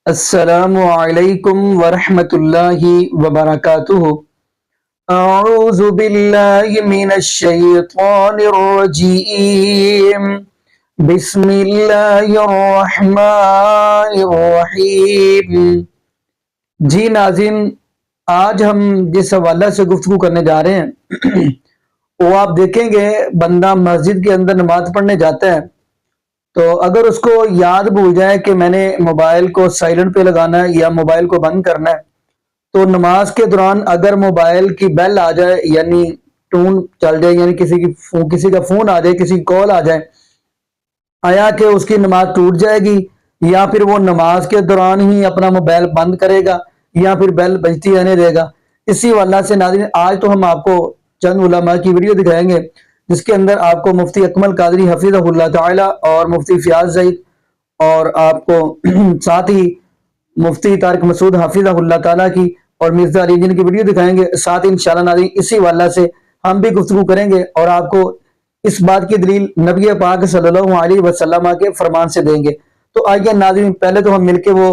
السلام علیکم ورحمۃ اللہ وبرکاتہ۔ اعوذ باللہ من الشیطان الرجیم، بسم اللہ الرحمن الرحیم۔ جی ناظرین، آج ہم جس حوالہ سے گفتگو کرنے جا رہے ہیں وہ آپ دیکھیں گے، بندہ مسجد کے اندر نماز پڑھنے جاتا ہے تو اگر اس کو یاد بھول جائے کہ میں نے موبائل کو سائلنٹ پہ لگانا ہے یا موبائل کو بند کرنا ہے، تو نماز کے دوران اگر موبائل کی بیل آ جائے، یعنی ٹون چل جائے، یعنی کسی کا فون آ جائے، کسی کی کال آ جائے، آیا کہ اس کی نماز ٹوٹ جائے گی، یا پھر وہ نماز کے دوران ہی اپنا موبائل بند کرے گا، یا پھر بیل بجتی رہنے دے گا۔ اسی واللہ سے ناظرین، آج تو ہم آپ کو چند علماء کی ویڈیو دکھائیں گے جس کے اندر آپ کو مفتی اکمل قادری حفظہ اللہ تعالی اور مفتی فیاض زید اور آپ کو ساتھ ہی مفتی طارق مسعود حفظہ اللہ تعالی کی اور مرزا علی جن کی ویڈیو دکھائیں گے۔ ساتھ انشاءاللہ ناظرین اسی واللہ سے ہم بھی گفتگو کریں گے اور آپ کو اس بات کی دلیل نبی پاک صلی اللہ علیہ وسلم کے فرمان سے دیں گے۔ تو آئیے ناظرین، پہلے تو ہم مل کے وہ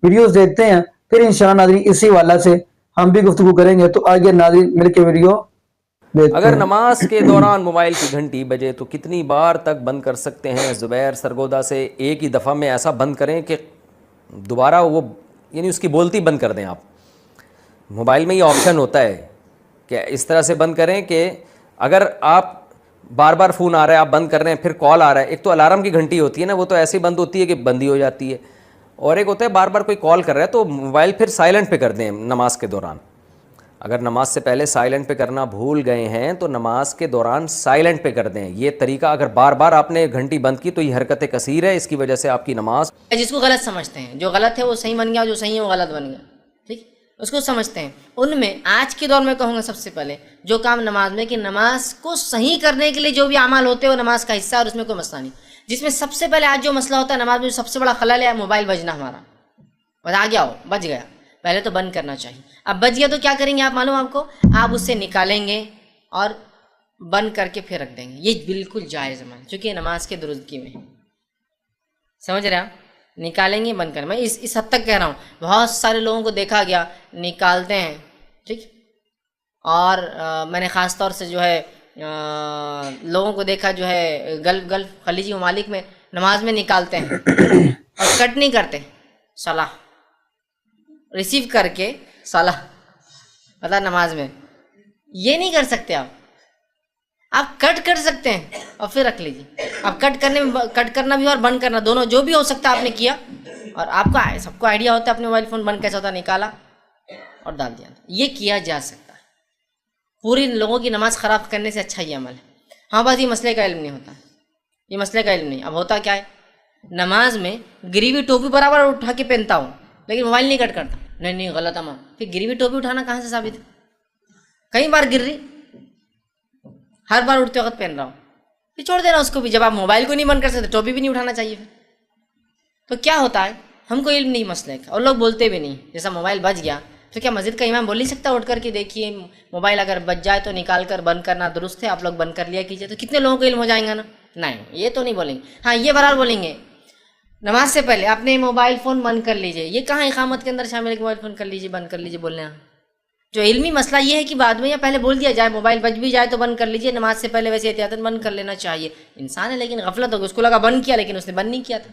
ویڈیوز دیکھتے ہیں، پھر انشاءاللہ ناظرین اسی واللہ سے ہم بھی گفتگو کریں گے۔ تو آئیے ناظرین مل کے ویڈیو دیکھتے اگر ہیں۔ نماز کے دوران موبائل کی گھنٹی بجے تو کتنی بار تک بند کر سکتے ہیں؟ زبیر سرگودا سے ایک ہی دفعہ میں ایسا بند کریں کہ دوبارہ وہ یعنی اس کی بولتی بند کر دیں۔ آپ موبائل میں یہ آپشن ہوتا ہے کہ اس طرح سے بند کریں کہ اگر آپ بار بار فون آ رہا ہے، آپ بند کر رہے ہیں، پھر کال آ رہا ہے، ایک تو الارم کی گھنٹی ہوتی ہے نا، وہ تو ایسی بند ہوتی ہے کہ بندی ہو جاتی ہے، اور ایک ہوتا ہے بار بار کوئی کال کر رہا ہے تو موبائل پھر سائلنٹ پہ کر دیں نماز کے دوران۔ اگر نماز سے پہلے سائلنٹ پہ کرنا بھول گئے ہیں تو نماز کے دوران سائلنٹ پہ کر دیں۔ یہ طریقہ اگر بار بار آپ نے گھنٹی بند کی تو یہ حرکت کثیر ہے، اس کی وجہ سے آپ کی نماز جس کو غلط سمجھتے ہیں، جو غلط ہے وہ صحیح بن گیا، جو صحیح ہے وہ غلط بن گیا، ٹھیک، اس کو سمجھتے ہیں۔ ان میں آج کے دور میں کہوں گا سب سے پہلے جو کام نماز میں کہ نماز کو صحیح کرنے کے لیے جو بھی اعمال ہوتے ہیں وہ نماز کا حصہ ہے اور اس میں کوئی مسئلہ نہیں۔ جس میں سب سے پہلے آج جو مسئلہ ہوتا ہے نماز میں، جو سب سے بڑا خلل ہے موبائل بجنا ہمارا، بتا گیا ہو، بج گیا، پہلے تو بند کرنا چاہیے۔ اب بج گیا تو کیا کریں گے آپ معلوم آپ کو؟ آپ اس سے نکالیں گے اور بند کر کے پھر رکھ دیں گے۔ یہ بالکل جائز ہے چونکہ نماز کے درستگی میں، سمجھ رہے آپ؟ نکالیں گے بند کریں۔ میں اس حد تک کہہ رہا ہوں، بہت سارے لوگوں کو دیکھا گیا نکالتے ہیں، ٹھیک، اور میں نے خاص طور سے جو ہے لوگوں کو دیکھا جو ہے گلف خلیجی ممالک میں نماز میں نکالتے ہیں اور کٹ نہیں کرتے، صلاح ریسیو کر کے صلاح پتہ نماز میں یہ نہیں کر سکتے آپ کٹ کر سکتے ہیں اور پھر رکھ لیجیے۔ اب کٹ کرنا بھی اور بند کرنا دونوں جو بھی ہو سکتا ہے آپ نے کیا، اور آپ کا سب کو آئیڈیا ہوتا ہے اپنے موبائل فون بند کیسا ہوتا ہے، نکالا اور ڈال دیا، یہ کیا جا سکتا ہے۔ پوری لوگوں کی نماز خراب کرنے سے اچھا یہ عمل ہے۔ ہاں بس یہ مسئلے کا علم نہیں ہوتا، یہ مسئلے کا علم نہیں۔ اب ہوتا کیا ہے، نماز میں گری ہوئی ٹوپی برابر اٹھا کے پہنتا ہوں لیکن موبائل نہیں کٹ کرتا، نہیں غلط عمل۔ پھر گری ہوئی ٹوپی اٹھانا کہاں سے ثابت ہے؟ کئی بار گر رہی، ہر بار اٹھتے وقت پہن رہا ہوں، پھر چھوڑ دینا اس کو بھی۔ جب آپ موبائل کو نہیں بند کر سکتے ٹوپی بھی نہیں اٹھانا چاہیے۔ پھر تو کیا ہوتا ہے، ہم کو علم نہیں مسئلے کا اور لوگ بولتے بھی نہیں۔ جیسا موبائل بج گیا تو کیا مسجد کا امام بول نہیں سکتا اٹھ کر کے دیکھیے موبائل اگر بج جائے تو نکال کر بند کرنا درست ہے، آپ لوگ بند کر لیا کیجیے، تو کتنے لوگوں کو علم ہو جائیں گا نا؟ نہیں، یہ تو نہیں بولیں گے۔ ہاں یہ برابر بولیں گے نماز سے پہلے اپنے موبائل فون بند کر لیجیے۔ یہ کہاں اقامت کے اندر شامل ہے کہ موبائل فون کر لیجیے بند کر لیجیے بولنے ہیں؟ جو علمی مسئلہ یہ ہے کہ بعد میں یا پہلے بول دیا جائے موبائل بج بھی جائے تو بند کر لیجیے، نماز سے پہلے ویسے احتیاطاً بند کر لینا چاہیے۔ انسان ہے لیکن غفلت ہوگی، اس کو لگا بند کیا لیکن اس نے بند نہیں کیا تھا۔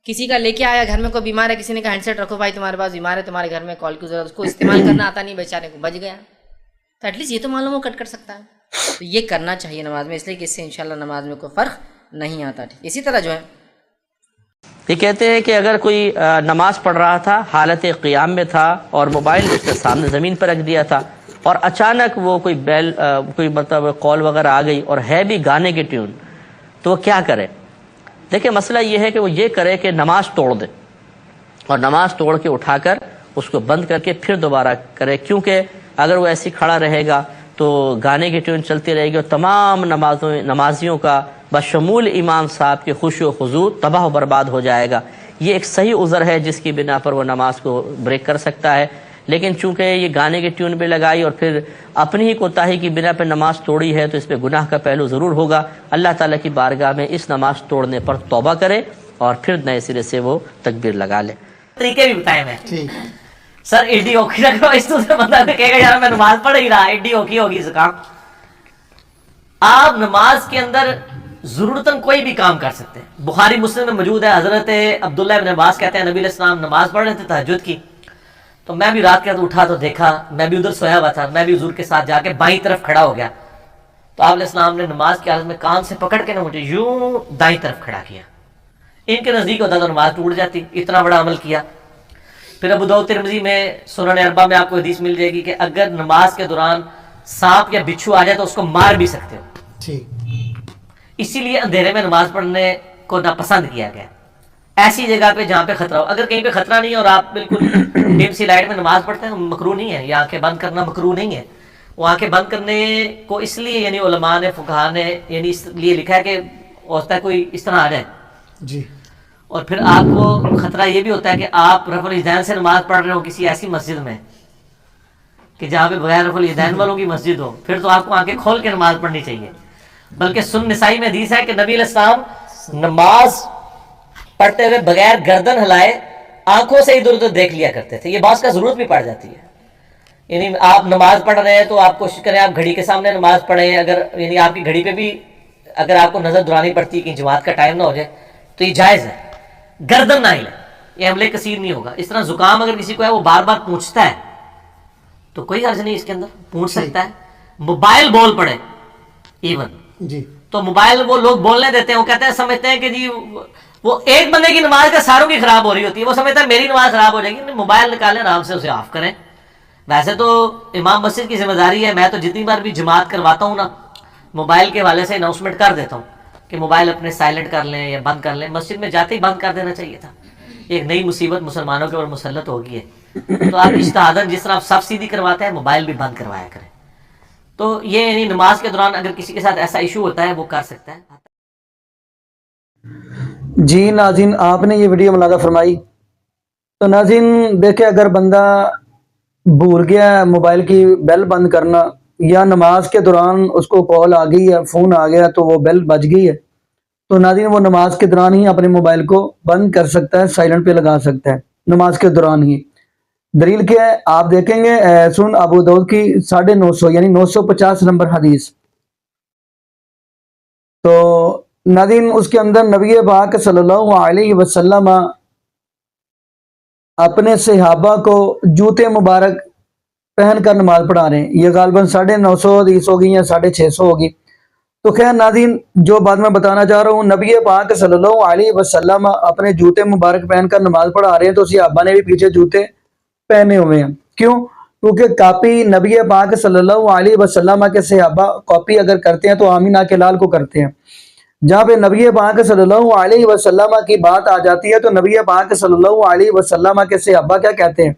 کسی کا لے کے آیا گھر میں کوئی بیمار ہے، کسی نے کہا ہینڈ سیٹ رکھو بھائی تمہارے پاس بیمار ہے تمہارے گھر میں کال کی ضرورت، اس کو استعمال کرنا آتا نہیں بیچارے کو، بج گیا، تو ایٹ لیسٹ یہ تو معلوم ہو کٹ کر سکتا ہے۔ تو یہ کرنا چاہیے نماز میں، اس لیے کہ اس سے انشاءاللہ نماز میں کوئی فرق نہیں آتا۔ ٹھیک اسی طرح جو ہے یہ کہتے ہیں کہ اگر کوئی نماز پڑھ رہا تھا، حالت قیام میں تھا اور موبائل اس کے سامنے زمین پر رکھ دیا تھا اور اچانک وہ کوئی مطلب کال وغیرہ آ گئی اور ہے بھی گانے کی ٹیون، تو وہ کیا کرے؟ دیکھیں مسئلہ یہ ہے کہ وہ یہ کرے کہ نماز توڑ دے اور نماز توڑ کے اٹھا کر اس کو بند کر کے پھر دوبارہ کرے، کیونکہ اگر وہ ایسی کھڑا رہے گا تو گانے کی ٹیون چلتی رہے گی اور تمام نمازیوں کا بشمول امام صاحب کے خشوع و خضوع تباہ و برباد ہو جائے گا۔ یہ ایک صحیح عذر ہے جس کی بنا پر وہ نماز کو بریک کر سکتا ہے، لیکن چونکہ یہ گانے کی ٹیون بھی لگائی اور پھر اپنی ہی کوتاہی کی بنا پر نماز توڑی ہے تو اس پہ گناہ کا پہلو ضرور ہوگا۔ اللہ تعالیٰ کی بارگاہ میں اس نماز توڑنے پر توبہ کرے اور پھر نئے سرے سے وہ تکبیر لگا لے۔ طریقے بھی بتائے میں. سر ایڈی اوکھی نہ کرو, اس سے بندہ کہے گا یار میں نماز پڑھ ہی رہا, ایڈی اوکھی ہوگی زکام. آپ نماز کے اندر ضرورتاً کوئی بھی کام کر سکتے ہیں. بخاری مسلم میں موجود ہے, حضرت عبداللہ ابن عباس کہتے ہیں نبی علیہ السلام نماز پڑھ رہے تھے تہجد کی, تو میں بھی رات کے وقت اٹھا تو دیکھا, میں بھی ادھر سویا ہوا تھا, میں بھی حضور کے ساتھ جا کے بائیں طرف کھڑا ہو گیا, تو آپ علیہ السلام نے نماز کی حالت میں کان سے پکڑ کے نہ مجھے یوں دائیں طرف کھڑا کیا. ان کے نزدیک ہوتا تو نماز ٹوٹ جاتی, اتنا بڑا عمل کیا. پھر ابو داؤد ترمذی میں سنن اربعہ میں آپ کو حدیث مل جائے گی کہ اگر نماز کے دوران سانپ یا بچھو آ جائے تو اس کو مار بھی سکتے ہو. اسی لیے اندھیرے میں نماز پڑھنے کو ناپسند کیا گیا, ایسی جگہ پہ جہاں پہ خطرہ ہو. اگر کہیں پہ خطرہ نہیں ہے اور آپ بالکل ڈم سی لائٹ میں نماز پڑھتے ہیں, مکروہ نہیں ہے, یا آنکھیں بند کرنا مکروہ نہیں ہے. وہ آنکھیں بند کرنے کو اس لیے یعنی علماء نے فقہاء نے یعنی اس لیے لکھا ہے کہ ہوتا ہے کوئی اس طرح آ جائے جی, اور پھر آپ کو خطرہ یہ بھی ہوتا ہے کہ آپ رفع الیدین سے نماز پڑھ رہے ہو کسی ایسی مسجد میں کہ جہاں پہ بغیر رفع الیدین والوں کی مسجد ہو, پھر تو آپ کو آنکھیں کھول کے نماز پڑھنی چاہیے. بلکہ سنن نسائی میں حدیث ہے کہ نبی علیہ السلام نماز پڑھتے ہوئے بغیر گردن ہلائے آنکھوں سے ادھر ادھر دیکھ لیا کرتے تھے. یہ بعض کا ضرورت بھی پڑ جاتی ہے, یعنی آپ نماز پڑھ رہے ہیں تو آپ کوشش کریں آپ گھڑی کے سامنے نماز پڑھیں. اگر یعنی آپ کی گھڑی پہ بھی اگر آپ کو نظر دورانی پڑتی ہے کہ جماعت کا ٹائم نہ ہو جائے تو یہ جائز ہے. گردن نہ ہلائے, یہ حملے کثیر نہیں ہوگا. اس طرح زکام اگر کسی کو ہے وہ بار بار پوچھتا ہے تو کوئی حرج نہیں اس کے اندر, پوچھ سکتا ہے. موبائل بول پڑے ایون جی, تو موبائل وہ لوگ بولنے دیتے ہیں, وہ کہتے ہیں سمجھتے ہیں کہ جی وہ ایک بندے کی نماز کا ساروں کی خراب ہو رہی ہوتی ہے, وہ سمجھتا ہے میری نماز خراب ہو جائے گی. موبائل نکالیں آرام سے اسے آف کریں. ویسے تو امام مسجد کی ذمہ داری ہے, میں تو جتنی بار بھی جماعت کرواتا ہوں نا موبائل کے حوالے سے اناؤنسمنٹ کر دیتا ہوں کہ موبائل اپنے سائلنٹ کر لیں یا بند کر لیں. مسجد میں جاتے ہی بند کر دینا چاہیے تھا, ایک نئی مصیبت مسلمانوں کے اوپر مسلط ہو گئی ہے. تو آپ اجتہاداً جس طرح آپ صف سیدھی کرواتے ہیں موبائل بھی بند کروایا کریں. تو یہ یعنی نماز کے دوران اگر کسی کے ساتھ ایسا ایشو ہوتا ہے وہ کر سکتا ہے. جی ناظرین, آپ نے یہ ویڈیو ملاحظہ فرمائی. تو ناظرین دیکھیں, اگر بندہ بھول گیا موبائل کی بیل بند کرنا, یا نماز کے دوران اس کو کال آ گئی ہے, فون آ گیا تو وہ بیل بج گئی ہے, تو ناظرین وہ نماز کے دوران ہی اپنے موبائل کو بند کر سکتا ہے, سائلنٹ پہ لگا سکتا ہے نماز کے دوران ہی. دلیل کیا ہے آپ دیکھیں گے, سنن ابو داؤد کی 950 یعنی 950 نمبر حدیث. تو ناظرین اس کے اندر نبی پاک صلی اللہ علیہ وسلم اپنے صحابہ کو جوتے مبارک پہن کر نماز پڑھا رہے ہیں. یہ غالباً 950 حدیث ہوگی یا 650 ہوگی. تو خیر ناظرین جو بات میں بتانا چاہ رہا ہوں, نبی پاک صلی اللہ علیہ وسلم اپنے جوتے مبارک پہن کر نماز پڑھا رہے ہیں, تو صحابہ نے بھی پیچھے جوتے پہنے ہوئے ہیں. کیوں؟ کیونکہ کاپی نبی پاک صلی اللہ علیہ وسلم کے صحابہ کاپی اگر کرتے ہیں تو آمینہ کے لال کو کرتے ہیں. جہاں پہ نبی پاک صلی اللہ علیہ وسلم کی بات آ جاتی ہے تو نبی پاک صلی اللہ علیہ وسلم کے صحابہ کیا کہتے ہیں,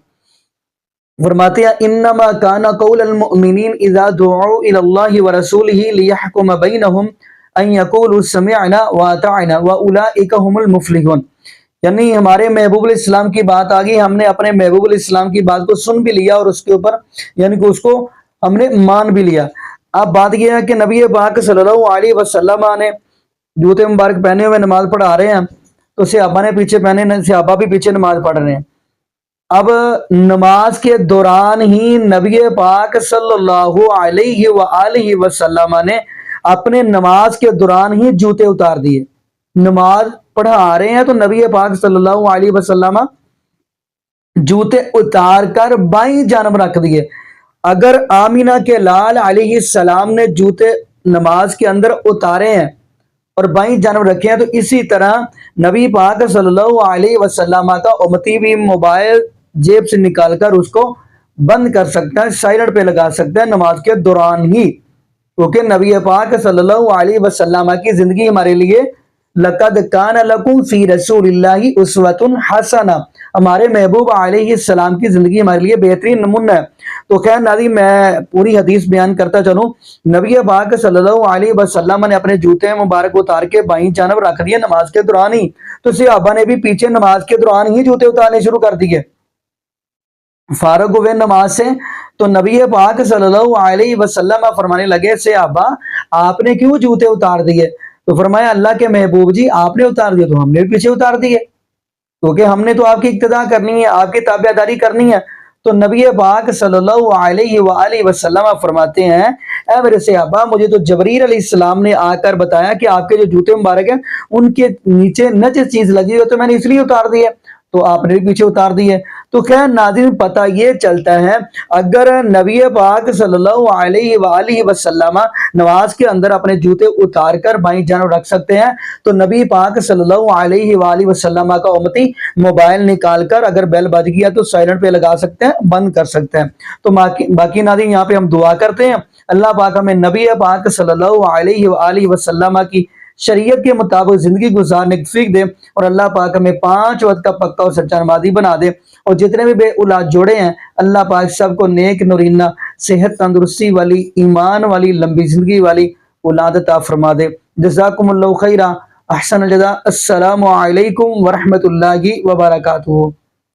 فرماتے ہیں انما کان قول المؤمنین اذا دعوا الی اللہ ورسولہ لیحکم بینہم ان یقولوا سمعنا واطعنا واولئک هم المفلحون. یعنی ہمارے محبوب علیہ السلام کی بات آ گئی, ہم نے اپنے محبوب علیہ السلام کی بات کو سن بھی لیا اور اس کے اوپر یعنی کہ اس کو ہم نے مان بھی لیا. اب بات یہ ہے کہ نبی پاک صلی اللہ علیہ وسلم نے جوتے مبارک پہنے ہوئے نماز پڑھا رہے ہیں, تو صحابہ نے پیچھے پہنے, صحابہ بھی پیچھے نماز پڑھ رہے ہیں. اب نماز کے دوران ہی نبی پاک صلی اللہ علیہ وآلہ وسلم نے اپنے نماز کے دوران ہی جوتے اتار دیے. نماز پڑھا رہے ہیں تو نبی پاک صلی اللہ علیہ وسلم جوتے اتار کر بائیں جانب رکھ دیے. اگر آمینہ کے لال علیہ السلام نے جوتے نماز کے اندر اتارے ہیں اور بائیں جانب رکھے ہیں, تو اسی طرح نبی پاک صلی اللہ علیہ وسلم کا امتی بھی موبائل جیب سے نکال کر اس کو بند کر سکتا ہے, سائلنٹ پہ لگا سکتا ہے نماز کے دوران ہی. کیونکہ نبی پاک صلی اللہ علیہ وسلم کی زندگی ہمارے لیے لقد کان لکم فی رسول اللہ اسوۃ حسنہ, ہمارے محبوب علیہ السلام کی زندگی ہمارے لیے بہترین نمونہ ہے. تو خیر ناظرین میں پوری حدیث بیان کرتا چلوں. نبی پاک صلی اللہ علیہ وسلم نے اپنے جوتے مبارک اتار کے بائیں جانب رکھ دیے نماز کے دوران ہی, تو صحابہ نے بھی پیچھے نماز کے دوران ہی جوتے اتارنے شروع کر دیے. فارغ ہوئے نماز سے تو نبی پاک صلی اللہ علیہ وسلم فرمانے لگے, صحابہ آپ نے کیوں جوتے اتار دیے؟ تو فرمایا اللہ کے محبوب جی آپ نے اتار دیے تو ہم نے بھی پیچھے اتار دیے. کیونکہ ہم نے تو آپ کی اقتدا کرنی ہے، آپ کی تابعداری کرنی ہے۔ تو نبی پاک صلی اللہ علیہ وآلہ وسلم فرماتے ہیں اے میرے صحابہ، مجھے تو جبرائیل علیہ السلام نے آ کر بتایا کہ آپ کے جو جوتے مبارک ہیں ان کے نیچے نجس چیز لگی ہوئی ہے، تو میں نے اس لیے اتار دی ہے، تو آپ نے بھی پیچھے اتار دی ہے۔ تو خیر ناظرین، پتہ یہ چلتا ہے اگر نبی پاک صلی اللہ علیہ وآلہ وسلم نماز کے اندر اپنے جوتے اتار کر بائیں جانب رکھ سکتے ہیں، تو نبی پاک صلی اللہ علیہ وآلہ وسلم کا امتی موبائل نکال کر اگر بیل بج گیا تو سائلنٹ پہ لگا سکتے ہیں، بند کر سکتے ہیں۔ تو باقی ناظرین یہاں پہ ہم دعا کرتے ہیں اللہ پاک ہمیں نبی پاک صلی اللہ علیہ وآلہ وسلم کی شریعت کے مطابق زندگی گزارنے کی توفیق دے، اور اللہ پاک ہمیں 5 وقت کا پکا اور سچا نمازی بنا دے، اور جتنے بھی بے اولاد جوڑے ہیں اللہ پاک سب کو نیک نورینہ صحت تندرستی والی ایمان والی لمبی زندگی والی اولاد عطا فرما دے۔ جزاکم اللہ خیرہ، احسن الجزاء، السلام علیکم ورحمۃ اللہ وبرکاتہ۔